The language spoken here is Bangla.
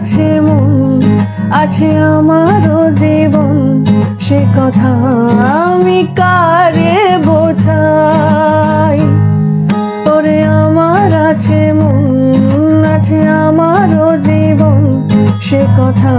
আছে মন, আছে আমারও জীবন, সে কথা আমি কারে বোঝাই। ওরে আমার আছে মন, আছে আমারও জীবন, সে কথা